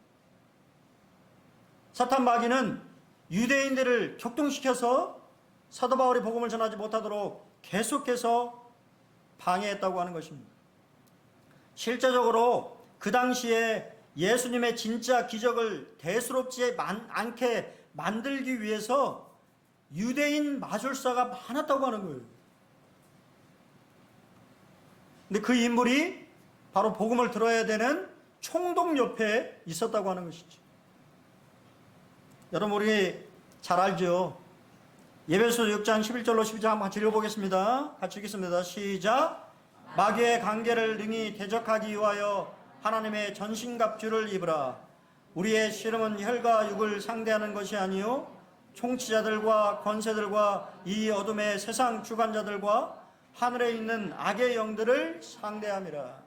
사탄 마귀는 유대인들을 격동시켜서 사도 바울이 복음을 전하지 못하도록 계속해서 방해했다고 하는 것입니다. 실제적으로 그 당시에 예수님의 진짜 기적을 대수롭지 않게 만들기 위해서 유대인 마술사가 많았다고 하는 거예요. 근데 그 인물이 바로 복음을 들어야 되는 총독 옆에 있었다고 하는 것이죠. 여러분 우리 잘 알죠? 예배소 6장 11절로 12절 한번 같이 읽어보겠습니다. 같이 읽겠습니다. 시작. 마귀의 관계를 능히 대적하기 위하여 하나님의 전신갑주를 입으라. 우리의 씨름은 혈과 육을 상대하는 것이 아니요 총치자들과 권세들과 이 어둠의 세상 주관자들과 하늘에 있는 악의 영들을 상대함이라.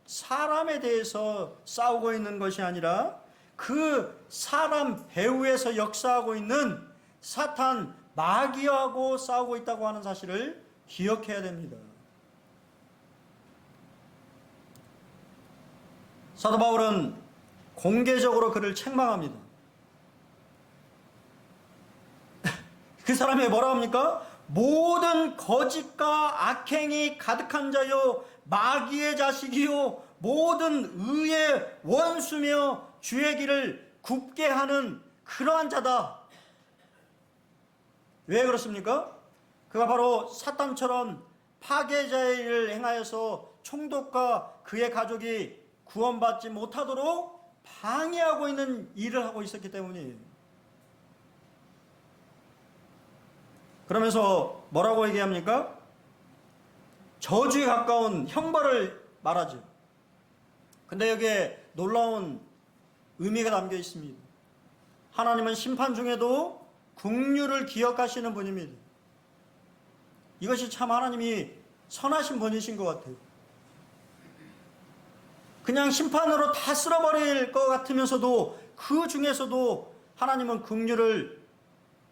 사람에 대해서 싸우고 있는 것이 아니라 그 사람 배후에서 역사하고 있는 사탄 마귀하고 싸우고 있다고 하는 사실을 기억해야 됩니다. 사도 바울은 공개적으로 그를 책망합니다. 그 사람이 뭐라 합니까? 모든 거짓과 악행이 가득한 자요, 마귀의 자식이요, 모든 의의 원수며 주의 길을 굽게 하는 그러한 자다. 왜 그렇습니까? 그가 바로 사탄처럼 파괴자의 일을 행하여서 총독과 그의 가족이 구원받지 못하도록 방해하고 있는 일을 하고 있었기 때문이에요. 그러면서 뭐라고 얘기합니까? 저주에 가까운 형벌을 말하죠. 근데 여기에 놀라운 의미가 담겨 있습니다. 하나님은 심판 중에도 긍휼을 기억하시는 분입니다. 이것이 참 하나님이 선하신 분이신 것 같아요. 그냥 심판으로 다 쓸어버릴 것 같으면서도 그 중에서도 하나님은 긍휼을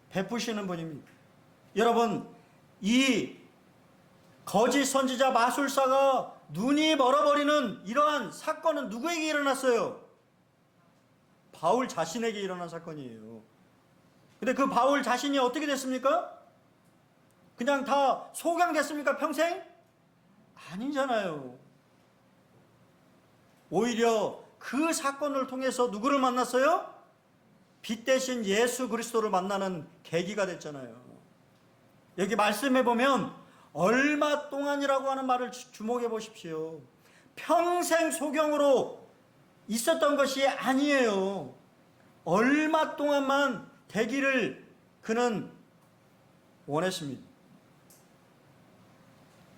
베푸시는 분입니다. 여러분, 이 거짓 선지자 마술사가 눈이 멀어버리는 이러한 사건은 누구에게 일어났어요? 바울 자신에게 일어난 사건이에요. 근데 그 바울 자신이 어떻게 됐습니까? 그냥 다 소강됐습니까? 평생? 아니잖아요. 오히려 그 사건을 통해서 누구를 만났어요? 빛 대신 예수 그리스도를 만나는 계기가 됐잖아요. 여기 말씀해 보면 얼마 동안이라고 하는 말을 주목해 보십시오. 평생 소경으로 있었던 것이 아니에요. 얼마 동안만 되기를 그는 원했습니다.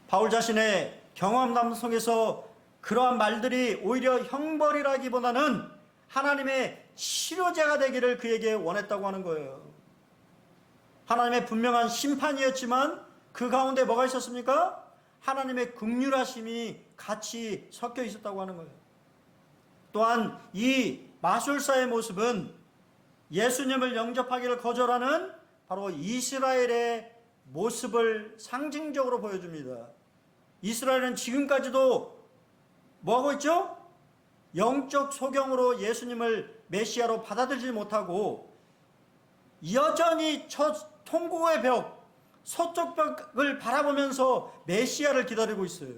바울 자신의 경험담 속에서 그러한 말들이 오히려 형벌이라기보다는 하나님의 치료제가 되기를 그에게 원했다고 하는 거예요. 하나님의 분명한 심판이었지만 그 가운데 뭐가 있었습니까? 하나님의 긍휼하심이 같이 섞여 있었다고 하는 거예요. 또한 이 마술사의 모습은 예수님을 영접하기를 거절하는 바로 이스라엘의 모습을 상징적으로 보여줍니다. 이스라엘은 지금까지도 뭐하고 있죠? 영적 소경으로 예수님을 메시아로 받아들이지 못하고 여전히 저 통고의 벽, 서쪽 벽을 바라보면서 메시아를 기다리고 있어요.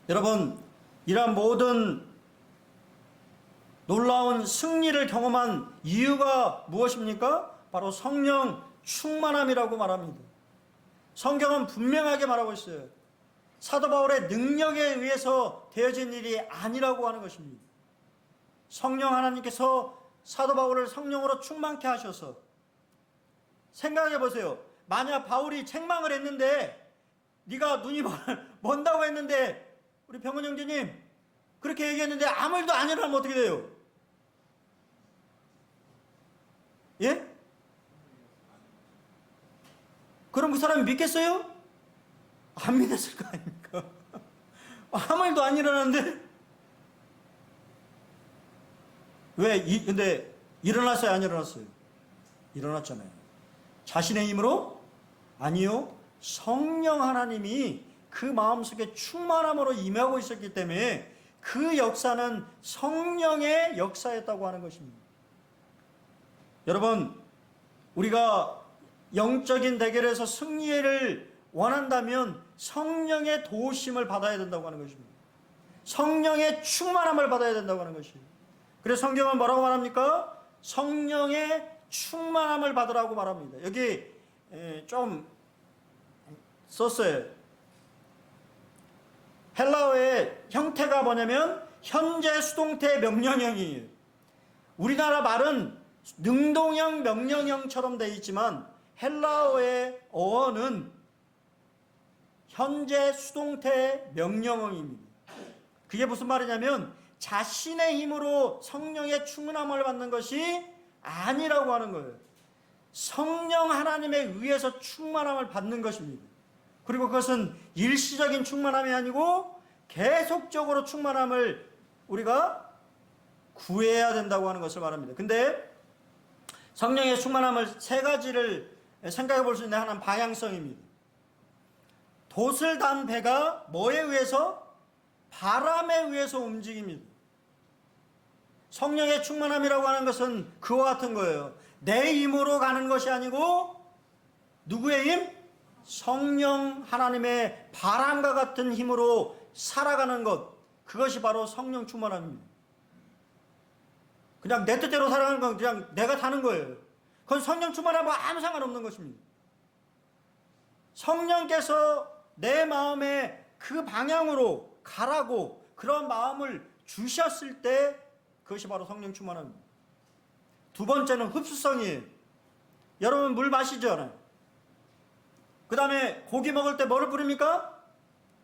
여러분, 이러한 모든 놀라운 승리를 경험한 이유가 무엇입니까? 바로 성령 충만함이라고 말합니다. 성경은 분명하게 말하고 있어요. 사도 바울의 능력에 의해서 되어진 일이 아니라고 하는 것입니다. 성령 하나님께서 사도 바울을 성령으로 충만케 하셔서, 생각해 보세요. 만약 바울이 책망을 했는데, 네가 눈이 먼다고 했는데, 우리 병원 형제님 그렇게 얘기했는데 아무 일도 안 일어나면 어떻게 돼요? 예? 그럼 그 사람이 믿겠어요? 안 믿었을 거 아닙니까? 아무 일도 안 일어나는데? 왜? 근데 일어났어요? 안 일어났어요? 일어났잖아요. 자신의 힘으로? 아니요. 성령 하나님이 그 마음속에 충만함으로 임하고 있었기 때문에 그 역사는 성령의 역사였다고 하는 것입니다. 여러분, 우리가 영적인 대결에서 승리를 원한다면 성령의 도우심을 받아야 된다고 하는 것입니다. 성령의 충만함을 받아야 된다고 하는 것입니다. 그래서 성경은 뭐라고 말합니까? 성령의 충만함을 받으라고 말합니다. 여기 좀 썼어요. 헬라어의 형태가 뭐냐면 현재 수동태 명령형이에요. 우리나라 말은 능동형 명령형처럼 되어 있지만 헬라어의 어원은 현재 수동태 명령형입니다. 그게 무슨 말이냐면 자신의 힘으로 성령의 충만함을 받는 것이 아니라고 하는 거예요. 성령 하나님에 의해서 충만함을 받는 것입니다. 그리고 그것은 일시적인 충만함이 아니고 계속적으로 충만함을 우리가 구해야 된다고 하는 것을 말합니다. 근데 성령의 충만함을 세 가지를 생각해 볼 수 있는 하나는 방향성입니다. 돛을 단 배가 뭐에 의해서? 바람에 의해서 움직입니다. 성령의 충만함이라고 하는 것은 그와 같은 거예요. 내 힘으로 가는 것이 아니고 누구의 힘? 성령 하나님의 바람과 같은 힘으로 살아가는 것, 그것이 바로 성령 충만함입니다. 그냥 내 뜻대로 살아가는 건 그냥 내가 사는 거예요. 그건 성령 충만함과 아무 상관없는 것입니다. 성령께서 내 마음에 그 방향으로 가라고 그런 마음을 주셨을 때 그것이 바로 성령 충만함입니다. 두 번째는 흡수성이에요. 여러분 물 마시잖아요. 그 다음에 고기 먹을 때 뭐를 뿌립니까?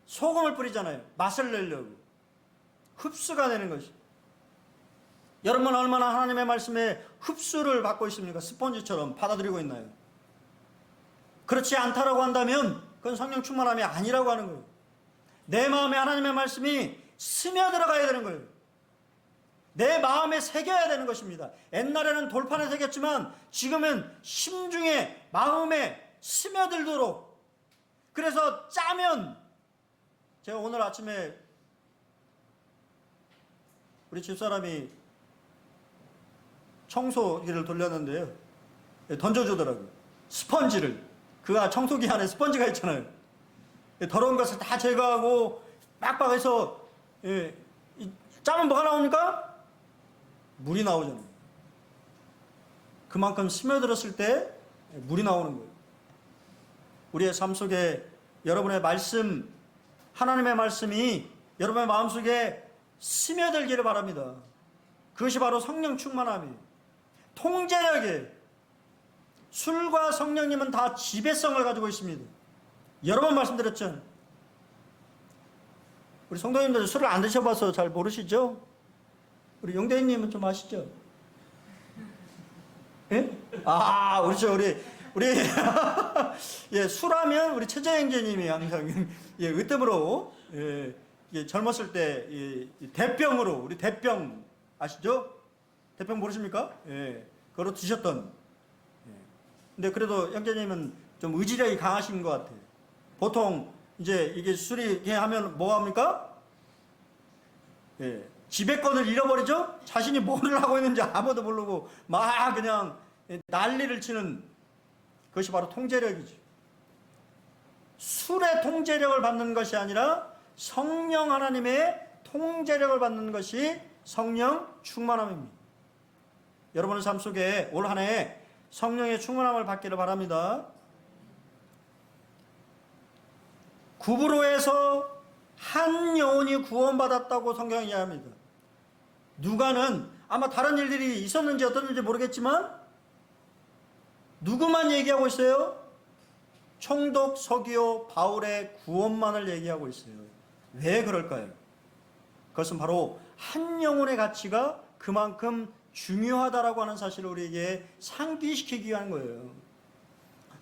소금을 뿌리잖아요. 맛을 내려고. 흡수가 되는 것이. 여러분 얼마나 하나님의 말씀에 흡수를 받고 있습니까? 스펀지처럼 받아들이고 있나요? 그렇지 않다라고 한다면 그건 성령 충만함이 아니라고 하는 거예요. 내 마음에 하나님의 말씀이 스며들어가야 되는 거예요. 내 마음에 새겨야 되는 것입니다. 옛날에는 돌판에 새겼지만 지금은 심중에 마음에 스며들도록. 그래서 짜면, 제가 오늘 아침에 우리 집사람이 청소기를 돌렸는데요, 던져주더라고요. 스펀지를. 그가 청소기 안에 스펀지가 있잖아요. 더러운 것을 다 제거하고 빡빡해서 짜면 뭐가 나옵니까? 물이 나오잖아요. 그만큼 스며들었을 때 물이 나오는 거예요. 우리의 삶 속에 여러분의 말씀, 하나님의 말씀이 여러분의 마음속에 스며들기를 바랍니다. 그것이 바로 성령 충만함이에요. 통제력이에요. 술과 성령님은 다 지배성을 가지고 있습니다. 여러 번 말씀드렸죠. 우리 성도님들 술을 안 드셔봐서 잘 모르시죠? 우리 용대인님은 좀 아시죠? 예? 아, 우리 예, 술하면 우리 최재행제님이 항상 예, 으뜸으로 예, 젊었을 때 대병으로, 우리 대병 아시죠? 대병 모르십니까? 예, 그거로 드셨던. 예. 근데 그래도 형제님은 좀 의지력이 강하신 것 같아요. 보통 이제 이게 술이 이렇게 하면 뭐 합니까? 예, 지배권을 잃어버리죠? 자신이 뭐를 하고 있는지 아무도 모르고 막 그냥 난리를 치는, 그것이 바로 통제력이죠. 술의 통제력을 받는 것이 아니라 성령 하나님의 통제력을 받는 것이 성령 충만함입니다. 여러분의 삶 속에 올 한 해 성령의 충만함을 받기를 바랍니다. 구브로에서 한 영혼이 구원받았다고 성경이 이야기합니다. 누가는 아마 다른 일들이 있었는지 어떻는지 모르겠지만 누구만 얘기하고 있어요? 총독 서기오 바울의 구원만을 얘기하고 있어요. 왜 그럴까요? 그것은 바로 한 영혼의 가치가 그만큼 중요하다라고 하는 사실을 우리에게 상기시키기 위한 거예요.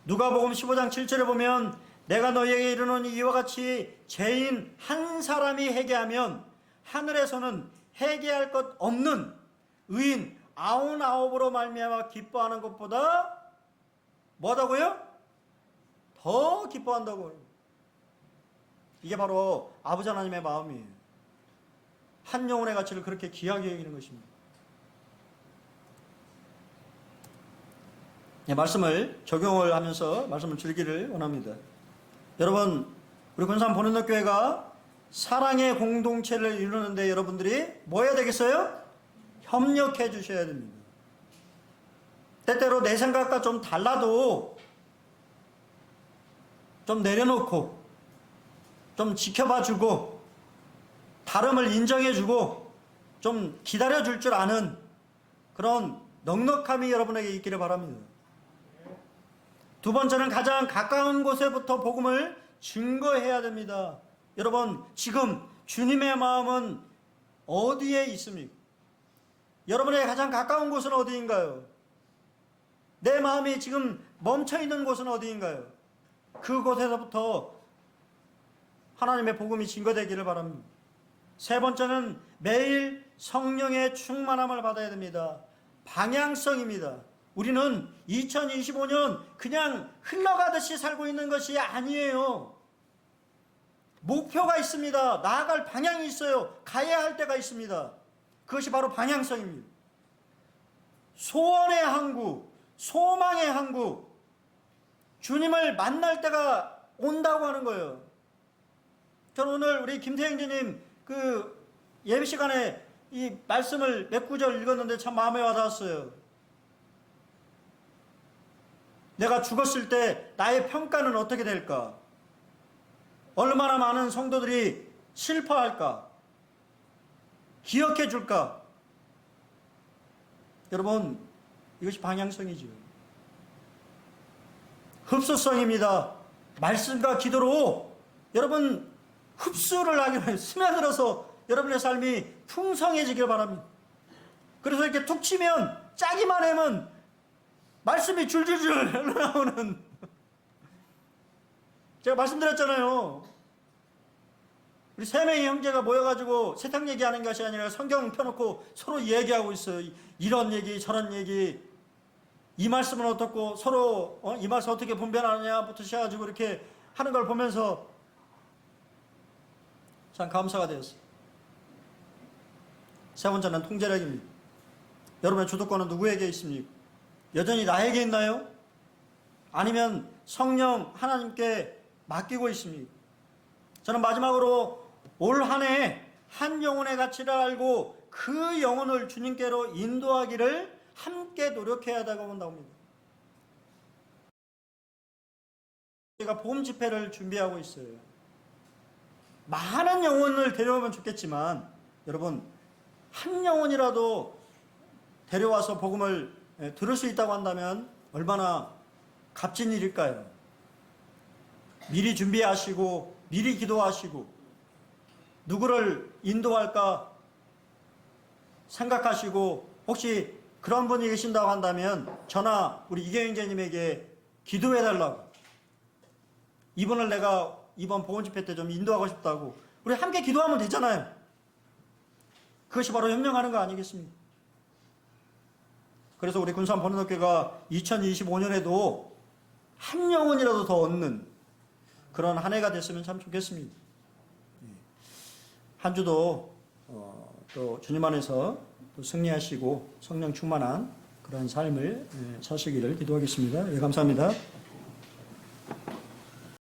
누가복음 15장 7절에 보면 내가 너희에게 이르노니 이와 같이 죄인 한 사람이 회개하면 하늘에서는 회개할 것 없는 의인 99으로 말미암아 기뻐하는 것보다 뭐하다고요? 더 기뻐한다고요. 이게 바로 아버지 하나님의 마음이에요. 한 영혼의 가치를 그렇게 귀하게 여기는 것입니다. 네, 말씀을 적용을 하면서 말씀을 즐기기를 원합니다. 여러분, 우리 군산 본원교회가 사랑의 공동체를 이루는데 여러분들이 뭐 해야 되겠어요? 협력해 주셔야 됩니다. 때때로 내 생각과 좀 달라도 좀 내려놓고 좀 지켜봐 주고 다름을 인정해 주고 좀 기다려 줄 줄 아는 그런 넉넉함이 여러분에게 있기를 바랍니다. 두 번째는 가장 가까운 곳에부터 복음을 증거해야 됩니다. 여러분, 지금 주님의 마음은 어디에 있습니까? 여러분의 가장 가까운 곳은 어디인가요? 내 마음이 지금 멈춰있는 곳은 어디인가요? 그곳에서부터 하나님의 복음이 증거되기를 바랍니다. 세 번째는 매일 성령의 충만함을 받아야 됩니다. 방향성입니다. 우리는 2025년 그냥 흘러가듯이 살고 있는 것이 아니에요. 목표가 있습니다. 나아갈 방향이 있어요. 가야 할 때가 있습니다. 그것이 바로 방향성입니다. 소원의 항구, 소망의 항구, 주님을 만날 때가 온다고 하는 거예요. 저는 오늘 우리 김태형 주님 그 예배 시간에 이 말씀을 몇 구절 읽었는데 참 마음에 와닿았어요. 내가 죽었을 때 나의 평가는 어떻게 될까? 얼마나 많은 성도들이 슬퍼할까? 기억해 줄까? 여러분, 이것이 방향성이죠. 흡수성입니다. 말씀과 기도로 여러분 흡수를 하기로 해요. 스며들어서 여러분의 삶이 풍성해지길 바랍니다. 그래서 이렇게 툭 치면 짜기만 하면 말씀이 줄줄줄 흘러나오는 제가 말씀드렸잖아요. 우리 세 명의 형제가 모여가지고 세상 얘기하는 것이 아니라 성경 펴놓고 서로 얘기하고 있어요. 이런 얘기 저런 얘기, 이 말씀은 어떻고 서로 이 말씀 어떻게 분별하느냐부터 시작해가지고 이렇게 하는 걸 보면서 참 감사가 되었어요. 세 번째는 통제력입니다. 여러분의 주도권은 누구에게 있습니까? 여전히 나에게 있나요? 아니면 성령 하나님께 맡기고 있습니까? 저는 마지막으로 올 한 해 한 영혼의 가치를 알고 그 영혼을 주님께로 인도하기를 함께 노력해야 한다고 본답니다. 제가 봄 집회를 준비하고 있어요. 많은 영혼을 데려오면 좋겠지만 여러분 한 영혼이라도 데려와서 복음을 들을 수 있다고 한다면 얼마나 값진 일일까요? 미리 준비하시고 미리 기도하시고 누구를 인도할까 생각하시고 혹시 그런 분이 계신다고 한다면 저나 우리 이경영 제님에게 기도해달라고, 이분을 내가 이번 보건집회 때 좀 인도하고 싶다고 우리 함께 기도하면 되잖아요. 그것이 바로 현명하는 거 아니겠습니까? 그래서 우리 군산 번원학교가 2025년에도 한 영혼이라도 더 얻는 그런 한 해가 됐으면 참 좋겠습니다. 한 주도 또 주님 안에서 또 승리하시고 성령 충만한 그런 삶을 사시기를 기도하겠습니다. 예, 감사합니다.